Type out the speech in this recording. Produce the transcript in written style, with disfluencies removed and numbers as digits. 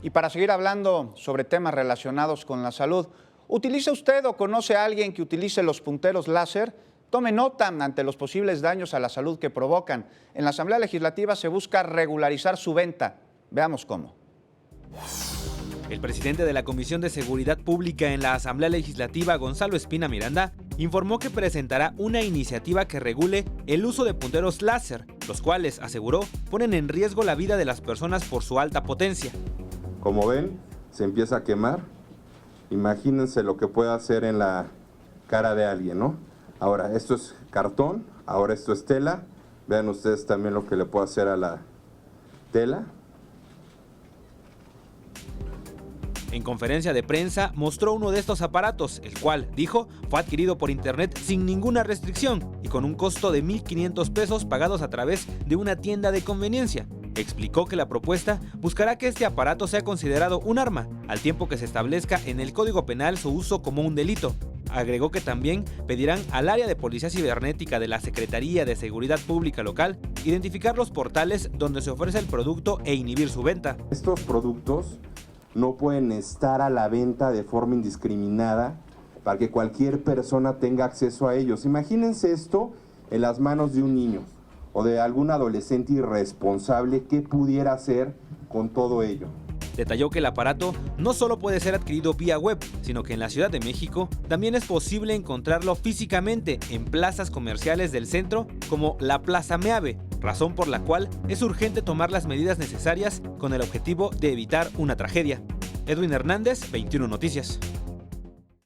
Y para seguir hablando sobre temas relacionados con la salud, ¿utiliza usted o conoce a alguien que utilice los punteros láser? Tome nota ante los posibles daños a la salud que provocan. En la Asamblea Legislativa se busca regularizar su venta. Veamos cómo. El presidente de la Comisión de Seguridad Pública en la Asamblea Legislativa, Gonzalo Espina Miranda, informó que presentará una iniciativa que regule el uso de punteros láser, los cuales, aseguró, ponen en riesgo la vida de las personas por su alta potencia. Como ven, se empieza a quemar. Imagínense lo que puede hacer en la cara de alguien, ¿no? Ahora, esto es cartón, ahora esto es tela. Vean ustedes también lo que le puede hacer a la tela. En conferencia de prensa mostró uno de estos aparatos, el cual, dijo, fue adquirido por internet sin ninguna restricción y con un costo de 1,500 pesos pagados a través de una tienda de conveniencia. Explicó que la propuesta buscará que este aparato sea considerado un arma, al tiempo que se establezca en el Código Penal su uso como un delito. Agregó que también pedirán al área de Policía Cibernética de la Secretaría de Seguridad Pública local identificar los portales donde se ofrece el producto e inhibir su venta. Estos productos no pueden estar a la venta de forma indiscriminada para que cualquier persona tenga acceso a ellos. Imagínense esto en las manos de un niño o de algún adolescente irresponsable. ¿Qué pudiera hacer con todo ello? Detalló que el aparato no solo puede ser adquirido vía web, sino que en la Ciudad de México también es posible encontrarlo físicamente en plazas comerciales del centro como la Plaza Meave, razón por la cual es urgente tomar las medidas necesarias con el objetivo de evitar una tragedia. Edwin Hernández, 21 Noticias.